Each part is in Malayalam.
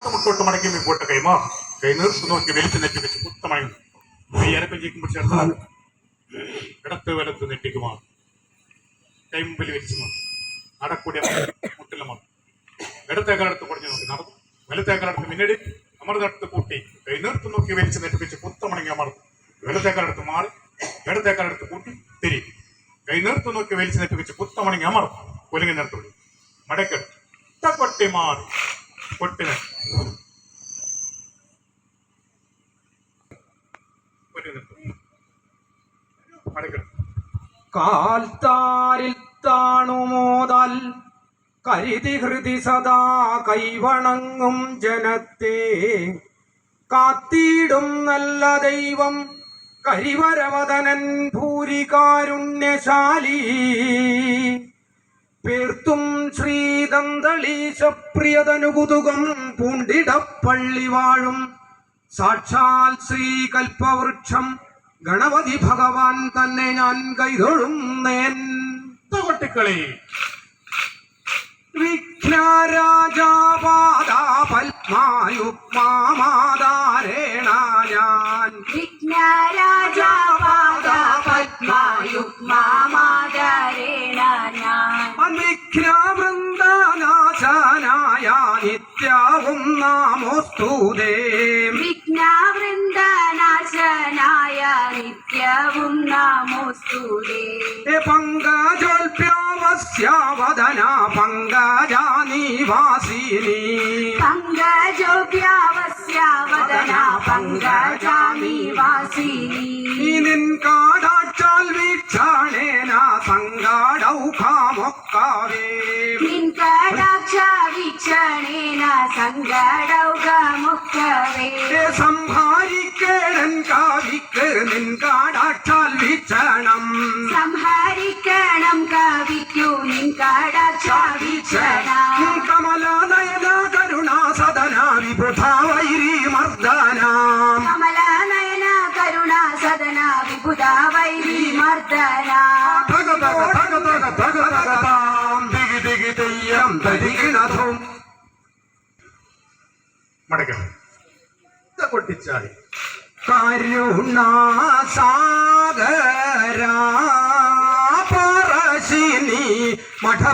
മുട്ടോട്ട് മടക്കി പോട്ട കൈമാ കൈ നീർത്ത് നോക്കി വെളിച്ച് നെറ്റി വെച്ച് കുത്തമായി കൈ അരക്കം ചീക്കുമ്പോൾ ചേർത്താൽ ഇടത്ത് വലത്ത് നെറ്റിക്കുമാ കൈ മുമ്പിൽ വെച്ച് നോക്കി നടക്കൂടിയ മുട്ടിലമാ ഇടത്തേക്കാലടുത്ത് കുറഞ്ഞു നോക്കി നടന്നു വലത്തേക്കാലടുത്ത് മിന്നടി അമർന്നടുത്ത് കൂട്ടി കൈ നീർത്ത് നോക്കി വെളിച്ച് നെറ്റി വെച്ച് കുത്തമണങ്ങി അമർന്നു ഇടത്തേക്കാലടുത്ത് മാറി ഇടത്തേക്കാലടുത്ത് കൂട്ടി തിരി കൈ നീർത്ത് നോക്കി വെളിച്ച് നെറ്റി വെച്ച് കുത്തമണങ്ങി അമർന്നു കൊലുങ്ങി നിർത്തുള്ളൂ മടക്കെടുത്ത് കൊട്ടി മാറി കൊട്ടിനെ കാൽത്താരിൽ താണുമോതാൽ കരുതി ഹൃതി സദാ കൈവണങ്ങും ജനത്തെ കാത്തിടും നല്ല ദൈവം കരിവരവദനൻ ഭൂരികാരുണ്യശാലി പേർത്തും ശ്രീദന്തളീശപ്രിയതനുകുതുകം പൂണ്ടിടപ്പള്ളി വാഴും സാക്ഷാൽ ശ്രീ കൽപ്പവൃക്ഷം ഗണപതി ഭഗവാൻ തന്നെ ഞാൻ കൈതൊഴുന്നേൻ. കൊട്ടിക്കളി വിഘ്നരാജാപാദ പത്മായുഗ്മാമാധാരേണ ഞാൻ വിഘ്നരാജാപാദ പത്മായുഗ്മാമാധാരേണ ഞാൻ വിഘ്നവൃന്ദനാശനായ നിത്യവും നാമോസ്തുതേ വിഘ്നവൃന്ദനാശനായ നിത്യവും നമോസ്തുതേ പങ്കജോൽപ്യാവസ്യാവദന പങ്കജാനിവാസിനി പങ്കജോപ്യാവസ്യാവദന പങ്കജാനിവാസിനി നിൻ കാടാച്ചാൽ വീക്ഷണേന സങ്കടൗഖമൊക്കാവേ നിൻ കടാക്ഷ വീക്ഷണേന സങ്കടൗഖമൊക്കവേ സംഹാരിക്കേടൻ കാവിക്ക് നിൻ കാടാച്ചാൽ വീക്ഷണം സംഹരിക്കണം കവിക്കു നിൻ കടാക്ഷ വീക്ഷണം കമലനയന കരുണാ സദന വിബുധ വൈരി മർദ്ദന കമലനയന കരുണാ സദന വിബുധ വൈരി മർദ്ദന മടക്കണം കൊട്ടിച്ചാടി കരുണാസാഗര പറശിനി മഠപൂരാവാസ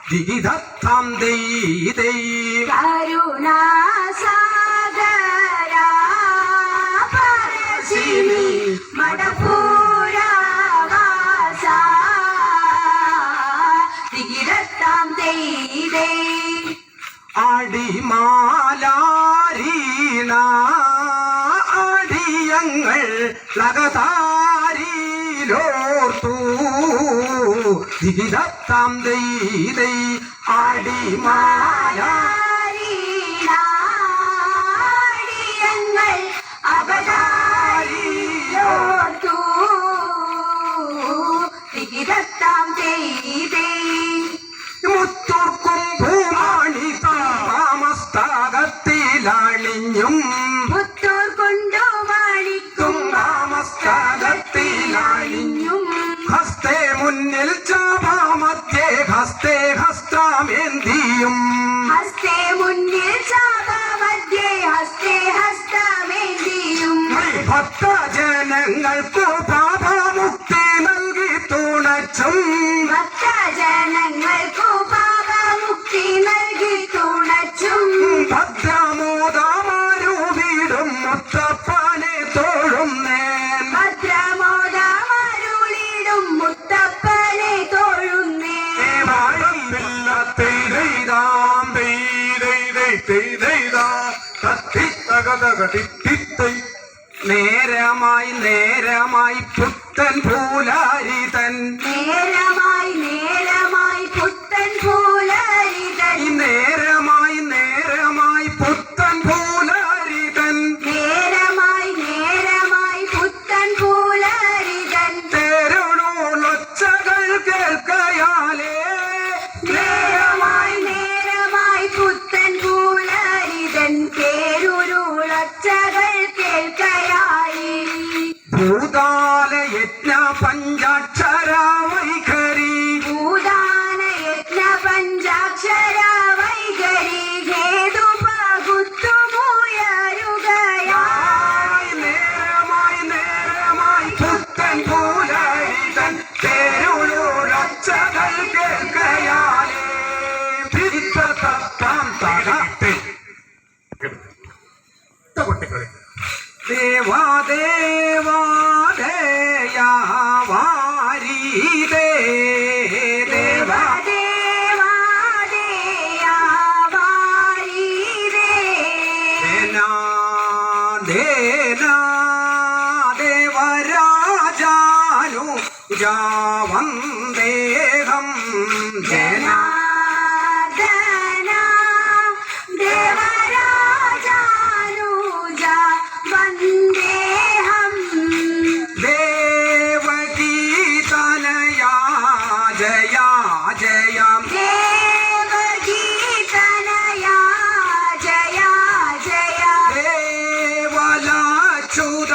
ദിഗിധത്തം ദൈ കരുണാ സാഗര പരശിനി മടപൂരാവാസ ദിഗിരത്താം ദൈ അടിമാലാരീണ അടിയങ്ങൾ ലഗതാരിലോർത്തു ദിഗിധത്തം ദൈ അടിമാല ങ്ങൾ അവതാരിയോർത്തു ദിഗിരത്താം ദൈ മുത്തോർക്കും ഭൂമാണി താമസ്തകത്തിലണിഞ്ഞും മുത്തൂർ കൊണ്ടു മാണിക്കും താമസ്തകത്തിലണിഞ്ഞും ഹസ്തേ മുന്നിൽ ചാപാമധ്യേ ഹസ്തേ ഹസ്തമേന്തിയും ഹസ്തേ മുന്നിൽ ചാപമധ്യേ ഹസ്തേ ഹസ്തമേന്തിയും ഭക്തജനങ്ങൾക്കു പാപമുക്തി നൽകി തുണച്ചും ഭക്തജനങ്ങൾക്കു പാപമുക്തി നൽകി തുണച്ചും ഭദ്രമോദമാരുവിടും മുത്തപ്പനെ തോഴുന്നേൻ ഭദ്രമോദമരുളിടും മുത്തപ്പനെ തൊഴുന്നേ നേരമായി നേരമായി പുത്തൻ പൂലാരിതൻ നേരമായി നേരമായി പുത്തൻ പൂലരിതൻ നേരമായി നേരമായി പുത്തൻ പൂലാരിതൻ നേരമായി നേരമായി പുത്തൻ പൂലരിതൻ തേരുണോളൊച്ചകൾ കേൾക്കയാലേ നേരമായി നേരമായി പുത്തൻ പൂലരിതൻ പേരുരുളച്ചകൾ കേൾക്കയായി ഭൂതാല യജ്ഞ പഞ്ചാക്ഷര വൈഖരി ദേവാദേവാദേയാ വാരീതേ ദേവ ദേവരാജാനു ജാവന്ദേഹം ജന ദേവഗീതനയാ ജയാ ജയം ദേവലാച്യുത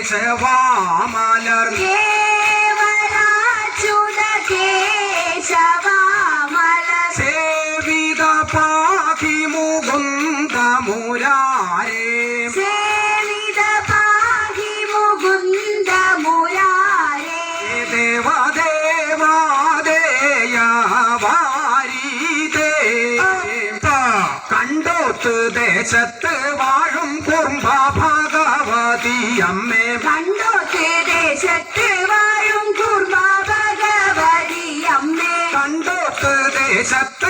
കേശവാമലർ സേവിത പാഖി മുകുന്ദ മുരാരേ ദേവദേവാദേയ വാരീതേ കണ്ടോത്ത് ദേശത്ത് വാഴും കുർമ്മ ഭഗവതി അമ്മേ കണ്ടോത്ത് ദേശത്ത് വാഴും കുർമ്മ ഭഗവതി അമ്മേ കണ്ടോത്ത് ദേശത്ത്